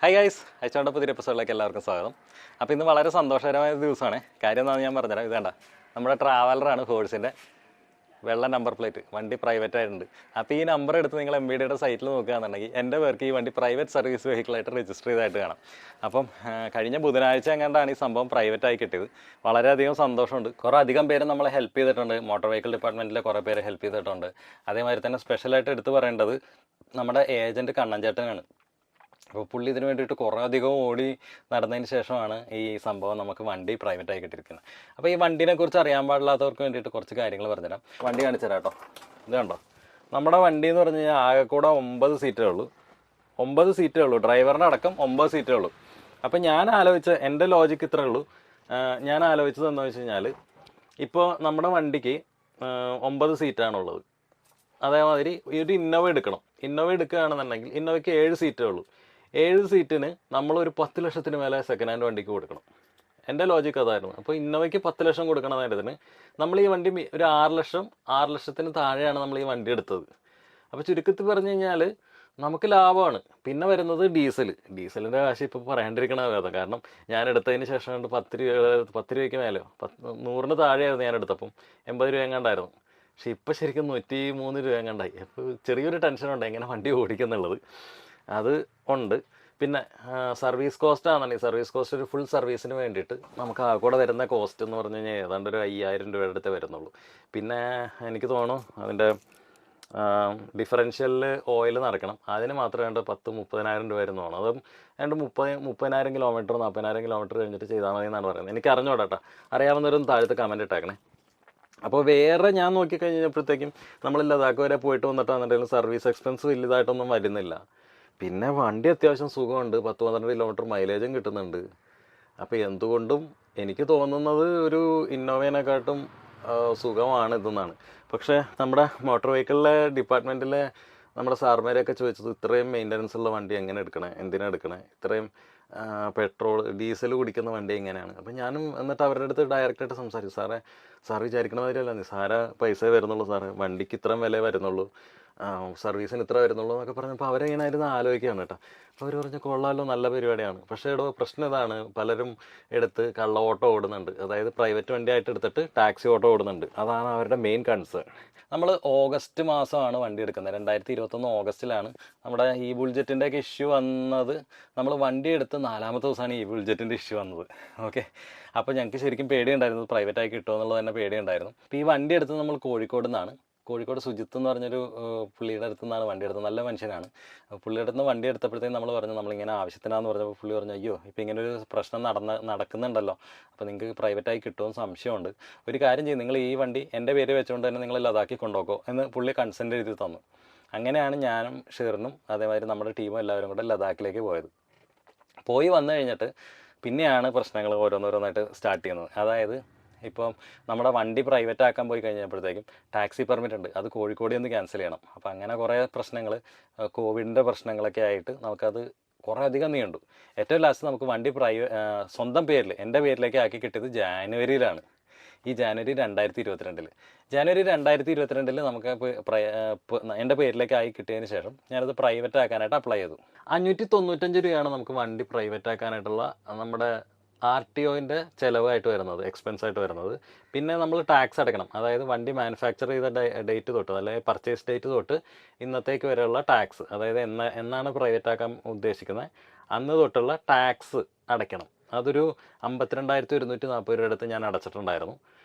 Hi guys, അയച്ചോണ്ട പുതിയ എപ്പിസോഡിലേക്ക് എല്ലാവർക്കും സ്വാഗതം. അപ്പോൾ ഇന്ന് വളരെ സന്തോഷകരമായ ഒരു ദിവസമാണ്. കാര്യം എന്താണെന്ന് ഞാൻ പറഞ്ഞുതരാം. ഇതേണ്ട നമ്മുടെ ട്രാവലറാണ് ഹോഴ്സിൻ്റെ വെള്ള നമ്പർ പ്ലേറ്റ്. വണ്ടി പ്രൈവറ്റ് ആയിട്ടുണ്ട്. അപ്പോൾ ഈ നമ്പർ എടുത്ത് നിങ്ങൾ MVDയുടെ സൈറ്റിൽ നോക്കുകയാണെന്നുണ്ടെങ്കിൽ എൻ്റെ പേർക്ക് ഈ വണ്ടി പ്രൈവറ്റ് സർവീസ് വെഹിക്കിളായിട്ട് രജിസ്റ്റർ ചെയ്തായിട്ട് കാണാം. അപ്പം കഴിഞ്ഞ ബുധനാഴ്ച എങ്ങാണ്ടാണ് ഈ സംഭവം പ്രൈവറ്റായി കിട്ടിയത്. വളരെയധികം സന്തോഷമുണ്ട്. കുറേ അധികം പേര് നമ്മളെ ഹെൽപ്പ് ചെയ്തിട്ടുണ്ട്. മോട്ടോർ വെഹിക്കിൾ ഡിപ്പാർട്ട്മെൻറ്റിലെ കുറേ പേര് ഹെൽപ്പ് ചെയ്തിട്ടുണ്ട്. അതേമാതിരി തന്നെ സ്പെഷ്യലായിട്ട് എടുത്ത് പറയേണ്ടത് നമ്മുടെ ഏജൻറ്റ് കണ്ണൻചേട്ടനാണ്. അപ്പോൾ പുള്ളി ഇതിന് വേണ്ടിയിട്ട് കുറേ അധികം ഓടി നടന്നതിന് ശേഷമാണ് ഈ സംഭവം നമുക്ക് വണ്ടി പ്രൈവറ്റായി കിട്ടിയിരിക്കുന്നത്. അപ്പോൾ ഈ വണ്ടീനെ കുറിച്ച് അറിയാൻ പാടില്ലാത്തവർക്ക് വേണ്ടിയിട്ട് കുറച്ച് കാര്യങ്ങൾ പറഞ്ഞുതരാം. വണ്ടി കാണിച്ചു തരാം കേട്ടോ. ഇത് കണ്ടോ, നമ്മുടെ വണ്ടി എന്ന് പറഞ്ഞു കഴിഞ്ഞാൽ ആകെ കൂടെ 9 സീറ്റേ ഉള്ളൂ. 9 സീറ്റേ ഉള്ളൂ, ഡ്രൈവറിൻ്റെ അടക്കം 9 സീറ്റേ ഉള്ളൂ. അപ്പോൾ ഞാൻ ആലോചിച്ച എൻ്റെ ലോജിക്ക് ഇത്രേ ഉള്ളൂ. ഞാൻ ആലോചിച്ചത് എന്താണെന്ന് വെച്ച് കഴിഞ്ഞാൽ, ഇപ്പോൾ നമ്മുടെ വണ്ടിക്ക് 9 സീറ്റാണുള്ളത്. അതേമാതിരി ഒരു ഇന്നോവ എടുക്കണം. ഇന്നോവ എടുക്കുകയാണെന്നുണ്ടെങ്കിൽ ഇന്നോവയ്ക്ക് 7 സീറ്റേ ഉള്ളൂ. 7 സീറ്റിന് നമ്മളൊരു 10 ലക്ഷത്തിന് മേലെ സെക്കൻഡ് ഹാൻഡ് വണ്ടിക്ക് കൊടുക്കണം. എൻ്റെ ലോജിക്ക് അതായിരുന്നു. അപ്പോൾ ഇന്നോവയ്ക്ക് 10 ലക്ഷം കൊടുക്കണ നേരത്തിന് നമ്മൾ ഈ വണ്ടി ഒരു 6 ലക്ഷത്തിന് താഴെയാണ് നമ്മൾ ഈ വണ്ടി എടുത്തത്. അപ്പോൾ ചുരുക്കത്തിൽ പറഞ്ഞു കഴിഞ്ഞാൽ നമുക്ക് ലാഭമാണ്. പിന്നെ വരുന്നത് ഡീസലിൻ്റെ കാശ് ഇപ്പോൾ പറയാണ്ടിരിക്കണ വേദം. കാരണം ഞാൻ എടുത്തതിന് ശേഷം 10 രൂപയ്ക്ക് മേലെയോ 100-ന് താഴെയായിരുന്നു ഞാൻ എടുത്തപ്പം. 80 രൂപ എങ്ങാണ്ടായിരുന്നു. പക്ഷെ ഇപ്പോൾ ശരിക്കും 103 രൂപ എങ്ങാണ്ടായി. അപ്പോൾ ചെറിയൊരു ടെൻഷനുണ്ട് എങ്ങനെ വണ്ടി ഓടിക്കുന്നുള്ളത്. അത് ഉണ്ട്. പിന്നെ സർവീസ് കോസ്റ്റ് ആണെന്നുണ്ടെങ്കിൽ സർവീസ് കോസ്റ്റ് ഒരു ഫുൾ സർവീസിന് വേണ്ടിയിട്ട് നമുക്ക് ആ കൂടെ വരുന്ന കോസ്റ്റ് എന്ന് പറഞ്ഞു കഴിഞ്ഞാൽ ഏതാണ്ട് ഒരു 5000 രൂപയുടെ അടുത്ത് വരുന്നുള്ളൂ. പിന്നെ എനിക്ക് തോന്നുന്നു അതിൻ്റെ ഡിഫറൻഷ്യലിൽ ഓയിൽ നടക്കണം. അതിന് മാത്രം വേണ്ട 10-30,000 രൂപ വരുന്ന തോന്നുന്നു. അതും രണ്ട് 30,000 കിലോമീറ്റർ 40,000 കിലോമീറ്റർ കഴിഞ്ഞിട്ട് ചെയ്താൽ മതി എന്നാണ് പറയുന്നത്. എനിക്ക് അറിഞ്ഞോടാ, അറിയാവുന്നവരൊന്നും താഴത്ത് കമൻറ്റ് ഇട്ടേക്കണേ. അപ്പോൾ വേറെ ഞാൻ നോക്കിക്കഴിഞ്ഞപ്പോഴത്തേക്കും നമ്മൾ ലഡാക്ക് വരെ പോയിട്ട് വന്നിട്ടാണെന്നുണ്ടെങ്കിലും സർവീസ് എക്സ്പെൻസ് വലുതായിട്ടൊന്നും വരുന്നില്ല. പിന്നെ വണ്ടി അത്യാവശ്യം സുഖമുണ്ട്. 10-12 കിലോമീറ്റർ മൈലേജും കിട്ടുന്നുണ്ട്. അപ്പോൾ എന്തുകൊണ്ടും എനിക്ക് തോന്നുന്നത് ഒരു ഇന്നോവേനെക്കാട്ടും സുഖമാണ് ഇതെന്നാണ്. പക്ഷേ നമ്മുടെ മോട്ടോർ വെഹിക്കിളിലെ ഡിപ്പാർട്ട്മെൻറ്റിലെ നമ്മുടെ സാർമാരെയൊക്കെ ചോദിച്ചത് ഇത്രയും മെയിൻ്റനൻസ് ഉള്ള വണ്ടി എങ്ങനെ എടുക്കണേ, എന്തിനാണ് എടുക്കണേ, ഇത്രയും ഡീസൽ കുടിക്കുന്ന വണ്ടി എങ്ങനെയാണ്. അപ്പം ഞാനും എന്നിട്ട് അവരുടെ അടുത്ത് ഡയറക്റ്റായിട്ട് സംസാരിച്ചു. സാർ വിചാരിക്കണ മാതിരിയല്ല, നിസ്സാര പൈസ വരുന്നുള്ളൂ സാറേ, വണ്ടിക്ക് ഇത്രയും വില വരുന്നുള്ളൂ, സർവീസിന് ഇത്ര വരുന്നുള്ളൂ എന്നൊക്കെ പറഞ്ഞപ്പോൾ അവരെങ്ങനെ ആയിരുന്നു ആലോചിക്കുകയാണ് കേട്ടോ. അപ്പോൾ അവർ പറഞ്ഞു കൊള്ളാമല്ലോ, നല്ല പരിപാടിയാണ്. പക്ഷേ പ്രശ്നം ഇതാണ്, പലരും എടുത്ത് കള്ള ഓട്ടോ ഓടുന്നുണ്ട്. അതായത് പ്രൈവറ്റ് വണ്ടിയായിട്ട് എടുത്തിട്ട് ടാക്സി ഓട്ടോ ഓടുന്നുണ്ട്. അതാണ് അവരുടെ മെയിൻ കൺസേൺ. നമ്മൾ ഓഗസ്റ്റ് മാസമാണ് വണ്ടി എടുക്കുന്നത്. 2021 ഓഗസ്റ്റിലാണ് നമ്മുടെ ഈ ബുൾജെറ്റിൻ്റെയൊക്കെ ഇഷ്യൂ വന്നത്. നമ്മൾ വണ്ടി എടുത്ത് 4ാമത്തെ ദിവസമാണ് ഈ ബുൾജെറ്റിൻ്റെ ഇഷ്യൂ വന്നത്. ഓക്കെ, അപ്പോൾ ഞങ്ങൾക്ക് ശരിക്കും പേടിയുണ്ടായിരുന്നു പ്രൈവറ്റായി കിട്ടുമോ എന്നുള്ളത് തന്നെ പേടിയുണ്ടായിരുന്നു. അപ്പോൾ ഈ വണ്ടി എടുത്ത് നമ്മൾ കോഴിക്കോട് സുജിത്ത് എന്ന് പറഞ്ഞൊരു പുള്ളിയുടെ അടുത്ത് നിന്നാണ് വണ്ടി എടുത്തത്. നല്ല മനുഷ്യനാണ്. പുള്ളിയുടെ അടുത്ത് നിന്ന് വണ്ടി എടുത്തപ്പോഴത്തേക്കും നമ്മൾ പറഞ്ഞു നമ്മളിങ്ങനെ ആവശ്യത്തിനാന്ന് പറഞ്ഞപ്പോൾ പുള്ളി പറഞ്ഞു, അയ്യോ ഇപ്പോൾ ഇങ്ങനെ ഒരു പ്രശ്നം നടക്കുന്നുണ്ടല്ലോ, അപ്പോൾ നിങ്ങൾക്ക് പ്രൈവറ്റായി കിട്ടുമെന്ന് സംശയമുണ്ട്. ഒരു കാര്യം ചെയ്യും, നിങ്ങൾ ഈ വണ്ടി എൻ്റെ പേര് വെച്ചുകൊണ്ട് തന്നെ നിങ്ങൾ ലഡാക്കിൽ കൊണ്ടുപോക്കോ എന്ന് പുള്ളി കൺസെൻറ്റ് എഴുതി തന്നു. അങ്ങനെയാണ് ഞാനും ഷെറിനും അതേമാതിരി നമ്മുടെ ടീമും എല്ലാവരും കൂടെ ലഡാക്കിലേക്ക് പോയത്. പോയി വന്നു കഴിഞ്ഞിട്ട് പിന്നെയാണ് പ്രശ്നങ്ങൾ ഓരോന്നോരോന്നായിട്ട് സ്റ്റാർട്ട് ചെയ്യുന്നത്. അതായത് ഇപ്പം നമ്മുടെ വണ്ടി പ്രൈവറ്റ് ആക്കാൻ പോയി കഴിഞ്ഞപ്പോഴത്തേക്കും ടാക്സി പെർമിറ്റ് ഉണ്ട്, അത് കോഴിക്കോട് നിന്ന് ക്യാൻസൽ ചെയ്യണം. അപ്പോൾ അങ്ങനെ കുറേ പ്രശ്നങ്ങൾ, കോവിഡിൻ്റെ പ്രശ്നങ്ങളൊക്കെ ആയിട്ട് നമുക്കത് കുറേ അധികം നീണ്ടു. ഏറ്റവും ലാസ്റ്റ് നമുക്ക് വണ്ടി സ്വന്തം പേരിൽ എൻ്റെ പേരിലേക്ക് ആക്കി കിട്ടിയത് ജാനുവരിയിലാണ്. ഈ ജാനുവരി 2022 നമുക്ക് എൻ്റെ പേരിലേക്ക് ആയി കിട്ടിയതിന് ശേഷം ഞാനത് പ്രൈവറ്റ് ആക്കാനായിട്ട് അപ്ലൈ ചെയ്തു. 595 രൂപയാണ് നമുക്ക് വണ്ടി പ്രൈവറ്റ് ആക്കാനായിട്ടുള്ള നമ്മുടെ RTOൻ്റെ ചിലവായിട്ട് വരുന്നത്, എക്സ്പെൻസ് ആയിട്ട് വരുന്നത്. പിന്നെ നമ്മൾ ടാക്സ് അടയ്ക്കണം. അതായത് വണ്ടി മാനുഫാക്ചർ ചെയ്ത ഡേറ്റ് തൊട്ട്, അല്ലെങ്കിൽ പർച്ചേസ് ഡേറ്റ് തൊട്ട് ഇന്നത്തേക്ക് വരെയുള്ള ടാക്സ്, അതായത് എന്നാണ് പ്രൈവറ്റ് ആക്കാൻ ഉദ്ദേശിക്കുന്നത് അന്ന് തൊട്ടുള്ള ടാക്സ് അടയ്ക്കണം. അതൊരു 52,140 രൂപ അടുത്ത് ഞാൻ അടച്ചിട്ടുണ്ടായിരുന്നു.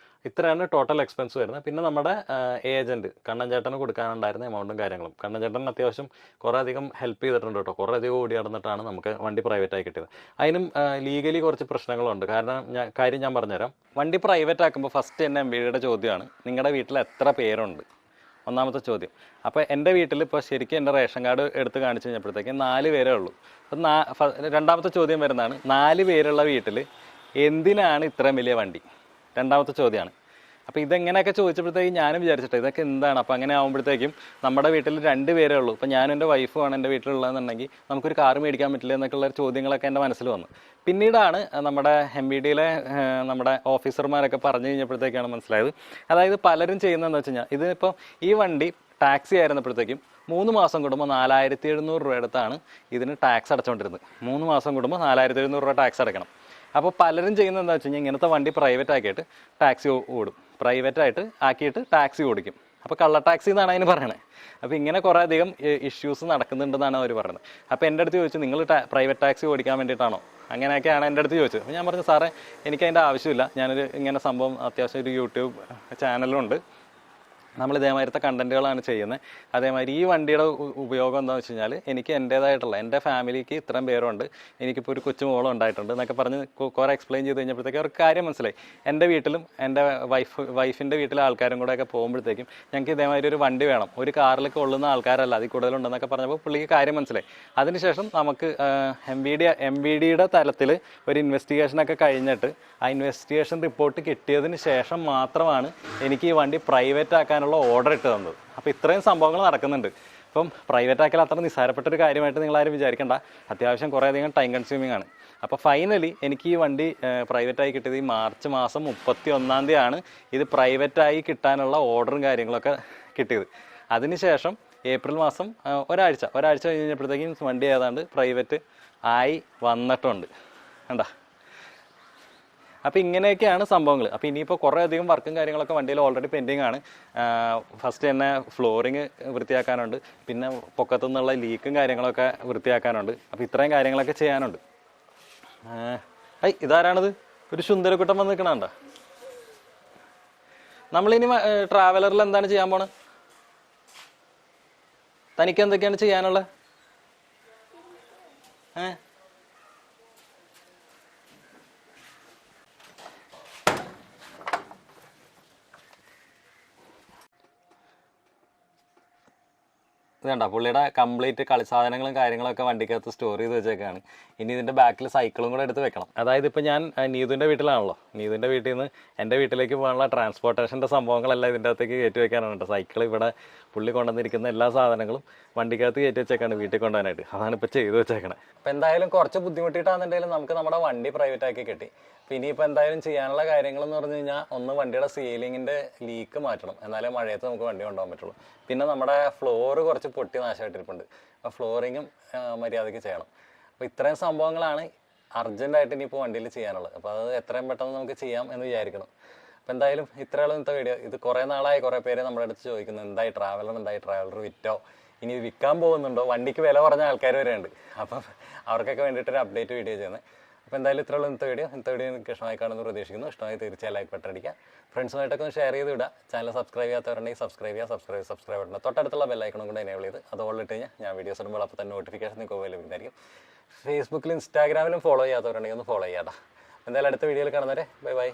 ഇത്രയാണ് ടോട്ടൽ എക്സ്പെൻസ് വരുന്നത്. പിന്നെ നമ്മുടെ ഏജൻറ്റ് കണ്ണൻചേട്ടന് കൊടുക്കാനുണ്ടായിരുന്ന എമൗണ്ടും കാര്യങ്ങളും. കണ്ണൻചേട്ടൻ അത്യാവശ്യം കുറേ അധികം ഹെൽപ്പ് ചെയ്തിട്ടുണ്ട് കേട്ടോ. കുറേ അധികം ഓടി നടന്നിട്ടാണ് നമുക്ക് വണ്ടി പ്രൈവറ്റായി കിട്ടിയത്. അതിനും ലീഗലി കുറച്ച് പ്രശ്നങ്ങളുണ്ട്. കാര്യം ഞാൻ പറഞ്ഞുതരാം. വണ്ടി പ്രൈവറ്റ് ആക്കുമ്പോൾ ഫസ്റ്റ് തന്നെ MVDയുടെ ചോദ്യമാണ്, നിങ്ങളുടെ വീട്ടിൽ എത്ര പേരുണ്ട്, ഒന്നാമത്തെ ചോദ്യം. അപ്പോൾ എൻ്റെ വീട്ടിൽ ഇപ്പോൾ ശരിക്കും എൻ്റെ റേഷൻ കാർഡ് എടുത്ത് കാണിച്ചു കഴിഞ്ഞപ്പോഴത്തേക്ക് 4 പേരേ ഉള്ളൂ. അപ്പം രണ്ടാമത്തെ ചോദ്യം വരുന്നതാണ്, 4 പേരുള്ള വീട്ടിൽ എന്തിനാണ് ഇത്രയും വലിയ വണ്ടി? രണ്ടാമത്തെ ചോദ്യമാണ്. അപ്പോൾ ഇതെങ്ങനെയൊക്കെ ചോദിച്ചപ്പോഴത്തേക്കും ഞാനും വിചാരിച്ചിട്ട് ഇതൊക്കെ എന്താണ്. അപ്പോൾ അങ്ങനെ ആകുമ്പോഴത്തേക്കും നമ്മുടെ വീട്ടിൽ 2 പേരേ ഉള്ളൂ. ഇപ്പോൾ ഞാനും എൻ്റെ വൈഫുമാണ് എൻ്റെ വീട്ടിലുള്ളതെന്നുണ്ടെങ്കിൽ നമുക്കൊരു കാർ മേടിക്കാൻ പറ്റില്ല എന്നൊക്കെയുള്ള ചോദ്യങ്ങളൊക്കെ എൻ്റെ മനസ്സിൽ വന്നു. പിന്നീടാണ് നമ്മുടെ MVDയിലെ നമ്മുടെ ഓഫീസർമാരൊക്കെ പറഞ്ഞു കഴിഞ്ഞപ്പോഴത്തേക്കാണ് മനസ്സിലായത്. അതായത് പലരും ചെയ്യുന്നതെന്ന് വെച്ച് കഴിഞ്ഞാൽ, ഇതിപ്പോൾ ഈ വണ്ടി ടാക്സി ആയിരുന്നപ്പോഴത്തേക്കും 3 മാസം കൂടുമ്പോൾ 4700 രൂപ അടുത്താണ് ഇതിന് ടാക്സ് അടച്ചുകൊണ്ടിരുന്നത്. 3 മാസം കൂടുമ്പോൾ 4700 രൂപ ടാക്സ് അടയ്ക്കണം. അപ്പോൾ പലരും ചെയ്യുന്നത് എന്താ വെച്ച് കഴിഞ്ഞാൽ ഇങ്ങനത്തെ വണ്ടി പ്രൈവറ്റ് ആക്കിയിട്ട് ടാക്സി ഓടും, പ്രൈവറ്റായിട്ട് ആക്കിയിട്ട് ടാക്സി ഓടിക്കും. അപ്പോൾ കള്ള ടാക്സി എന്നാണ് അതിന് പറയണത്. അപ്പോൾ ഇങ്ങനെ കുറേ അധികം ഇഷ്യൂസ് നടക്കുന്നുണ്ടെന്നാണ് അവർ പറയുന്നത്. അപ്പോൾ എൻ്റെ അടുത്ത് ചോദിച്ചു, നിങ്ങൾ പ്രൈവറ്റ് ടാക്സി ഓടിക്കാൻ വേണ്ടിയിട്ടാണോ? അങ്ങനെയൊക്കെയാണ് എൻ്റെ അടുത്ത് ചോദിച്ചത്. അപ്പോൾ ഞാൻ പറഞ്ഞു, സാറേ എനിക്ക് അതിൻ്റെ ആവശ്യമില്ല, ഞാനൊരു ഇങ്ങനെ സംഭവം അത്യാവശ്യം ഒരു യൂട്യൂബ് ചാനലുണ്ട്, നമ്മൾ ഇതേമാതിരത്തെ കണ്ടൻറ്റുകളാണ് ചെയ്യുന്നത്. അതേമാതിരി ഈ വണ്ടിയുടെ ഉപയോഗം എന്താണെന്ന് വെച്ച് കഴിഞ്ഞാൽ എനിക്ക് എൻ്റേതായിട്ടുള്ള എൻ്റെ ഫാമിലിക്ക് ഇത്രയും പേരുണ്ട്, എനിക്കിപ്പോൾ ഒരു കൊച്ചുമോളം ഉണ്ടായിട്ടുണ്ട് എന്നൊക്കെ പറഞ്ഞ് കുറേ എക്സ്പ്ലെയിൻ ചെയ്ത് കഴിഞ്ഞപ്പോഴത്തേക്കും അവർക്ക് കാര്യം മനസ്സിലായി. എൻ്റെ വീട്ടിലും എൻ്റെ വൈഫിൻ്റെ വീട്ടിലെ ആൾക്കാരും കൂടെയൊക്കെ പോകുമ്പോഴത്തേക്കും ഞങ്ങൾക്ക് ഇതേമാതിരി ഒരു വണ്ടി വേണം, ഒരു കാറിൽ കൊള്ളുന്ന ആൾക്കാരല്ല അതിൽ കൂടുതലുണ്ടെന്നൊക്കെ പറഞ്ഞപ്പോൾ പുള്ളിക്ക് കാര്യം മനസ്സിലായി. അതിനുശേഷം നമുക്ക് എം വി ഡിയുടെ തലത്തിൽ ഒരു ഇൻവെസ്റ്റിഗേഷനൊക്കെ കഴിഞ്ഞിട്ട് ആ ഇൻവെസ്റ്റിഗേഷൻ റിപ്പോർട്ട് കിട്ടിയതിന് ശേഷം മാത്രമാണ് എനിക്ക് ഈ വണ്ടി പ്രൈവറ്റ് ആക്കാനുള്ള ഓർഡർ ഇട്ട് തന്നത്. അപ്പോൾ ഇത്രയും സംഭവങ്ങൾ നടക്കുന്നുണ്ട്. ഇപ്പം പ്രൈവറ്റ് ആക്കൽ അത്ര നിസ്സാരപ്പെട്ടൊരു കാര്യമായിട്ട് നിങ്ങളാരും വിചാരിക്കേണ്ട, അത്യാവശ്യം കുറേയധികം ടൈം കൺസ്യൂമിംഗ് ആണ്. അപ്പോൾ ഫൈനലി എനിക്ക് ഈ വണ്ടി പ്രൈവറ്റായി കിട്ടിയത് ഈ മാർച്ച് മാസം 31-ാം തീയതിയാണ് ഇത് പ്രൈവറ്റായി കിട്ടാനുള്ള ഓർഡറും കാര്യങ്ങളൊക്കെ കിട്ടിയത്. അതിനുശേഷം ഏപ്രിൽ മാസം ഒരാഴ്ച കഴിഞ്ഞപ്പോഴത്തേക്കും വണ്ടി ഏതാണ്ട് പ്രൈവറ്റ് ആയി വന്നിട്ടുണ്ട്. കണ്ടാ? അപ്പോൾ ഇങ്ങനെയൊക്കെയാണ് സംഭവങ്ങൾ. അപ്പോൾ ഇനിയിപ്പോൾ കുറേ അധികം വർക്കും കാര്യങ്ങളൊക്കെ വണ്ടിയിൽ ഓൾറെഡി പെൻഡിങ് ആണ്. ഫസ്റ്റ് തന്നെ ഫ്ലോറിങ് വൃത്തിയാക്കാനുണ്ട്, പിന്നെ പൊക്കത്തു നിന്നുള്ള ലീക്കും കാര്യങ്ങളൊക്കെ വൃത്തിയാക്കാനുണ്ട്. അപ്പോൾ ഇത്രയും കാര്യങ്ങളൊക്കെ ചെയ്യാനുണ്ട്. ഇതാരാണിത്? ഒരു സുന്ദരക്കുട്ടം വന്ന് നിൽക്കണണ്ട. നമ്മളിനി ട്രാവലറിൽ എന്താണ് ചെയ്യാൻ പോണത്? തനിക്ക് എന്തൊക്കെയാണ് ചെയ്യാനുള്ളത്? ഇത് കണ്ട, പുള്ളിയുടെ കംപ്ലീറ്റ് കളിസാധനങ്ങളും കാര്യങ്ങളൊക്കെ വണ്ടിക്കകത്ത് സ്റ്റോർ ചെയ്ത് വെച്ചേക്കാണ്. ഇനി ഇതിൻ്റെ ബാക്കിൽ സൈക്കിളും കൂടെ എടുത്ത് വെക്കണം. അതായത് ഇപ്പോൾ ഞാൻ നീതുവിൻ്റെ വീട്ടിലാണല്ലോ, നീതുവിൻ്റെ വീട്ടിൽ നിന്ന് എൻ്റെ വീട്ടിലേക്ക് പോകാനുള്ള ട്രാൻസ്പോർട്ടേഷൻ്റെ സംഭവങ്ങളെല്ലാം ഇതിൻ്റെ അകത്തേക്ക് കയറ്റി വെക്കാനാണ് കേട്ടോ. സൈക്കിൾ ഇവിടെ പുള്ളി കൊണ്ടുവന്നിരിക്കുന്ന എല്ലാ സാധനങ്ങളും വണ്ടിക്കകത്ത് കയറ്റി വെച്ചേക്കാണ് വീട്ടിൽ കൊണ്ടുപോകാനായിട്ട്. അതാണ് ഇപ്പോൾ ചെയ്ത് വെച്ചേക്കണേ. അപ്പോൾ എന്തായാലും കുറച്ച് ബുദ്ധിമുട്ടിയിട്ടാണെന്നുണ്ടെങ്കിലും നമുക്ക് നമ്മുടെ വണ്ടി പ്രൈവറ്റ് ആക്കി കിട്ടി. അപ്പോൾ ഇനിയിപ്പോൾ എന്തായാലും ചെയ്യാനുള്ള കാര്യങ്ങളെന്ന് പറഞ്ഞു കഴിഞ്ഞാൽ, ഒന്ന് വണ്ടിയുടെ സീലിങ്ങിൻ്റെ ലീക്ക് മാറ്റണം, എന്നാലേ മഴയത്ത് നമുക്ക് വണ്ടി കൊണ്ടുപോകാൻ പറ്റുള്ളൂ. പിന്നെ നമ്മുടെ ഫ്ലോറ് കുറച്ച് പൊട്ടി നാശമായിട്ടിരിപ്പുണ്ട്, അപ്പോൾ ഫ്ലോറിങ്ങും മര്യാദയ്ക്ക് ചെയ്യണം. അപ്പോൾ ഇത്രയും സംഭവങ്ങളാണ് അർജൻറ്റായിട്ട് ഇനിയിപ്പോൾ വണ്ടിയിൽ ചെയ്യാനുള്ളത്. അപ്പോൾ അത് എത്രയും പെട്ടെന്ന് നമുക്ക് ചെയ്യാം എന്ന് വിചാരിക്കണം. അപ്പോൾ എന്തായാലും ഇത്രയുള്ള ഇന്നത്തെ വീഡിയോ. ഇത് കുറേ നാളായി കുറേ പേര് നമ്മുടെ അടുത്ത് ചോദിക്കുന്നു, എന്തായി ട്രാവലർ വിറ്റോ, ഇനി വിൽക്കാൻ പോകുന്നുണ്ടോ, വണ്ടിക്ക് വില കുറഞ്ഞ ആൾക്കാർ വരെ ഉണ്ട്. അപ്പം അവർക്കൊക്കെ വേണ്ടിയിട്ടൊരു അപ്ഡേറ്റ് വീഡിയോ ചെയ്യുന്നത്. അപ്പോൾ എന്തായാലും ഇത്രയുള്ള ഇന്നത്തെ വീഡിയോ നിങ്ങൾക്ക് ഇഷ്ടമായി കാണുമെന്ന് പ്രതീക്ഷിക്കുന്നു. ഇഷ്ടമായി തീർച്ചയായും ലൈക്ക് ബട്ടൺ അടിക്കുക, ഫ്രണ്ട്സുമായിട്ടൊക്കെ ഒന്ന് ഷെയർ ചെയ്ത് വിടുക. ചാനൽ സബ്സ്ക്രൈബ് ചെയ്യാത്തവരുണ്ടെങ്കിൽ സബ്സ്ക്രൈബ് ചെയ്യണം. തൊട്ടടുത്തുള്ള ബെല്ലൈക്കണും കൂടെ എനേബിൾ ചെയ്ത് അത് ഓൾ ഇട്ട് കഴിഞ്ഞാൽ ഞാൻ വീഡിയോസ് ഇടുമ്പോൾ അപ്പോൾ തന്നെ നോട്ടിഫിക്കേഷൻ നിങ്ങൾക്ക് ലഭിക്കുന്നതായിരിക്കും. ഫേസ്ബുക്കിലും ഇൻസ്റ്റാഗ്രാമിലും ഫോളോ ചെയ്യാത്തവരുണ്ടെങ്കിൽ ഒന്ന് ഫോളോ ചെയ്യാം. എന്തായാലും അടുത്ത വീഡിയോയിൽ കാണുന്നവരെ ബൈ.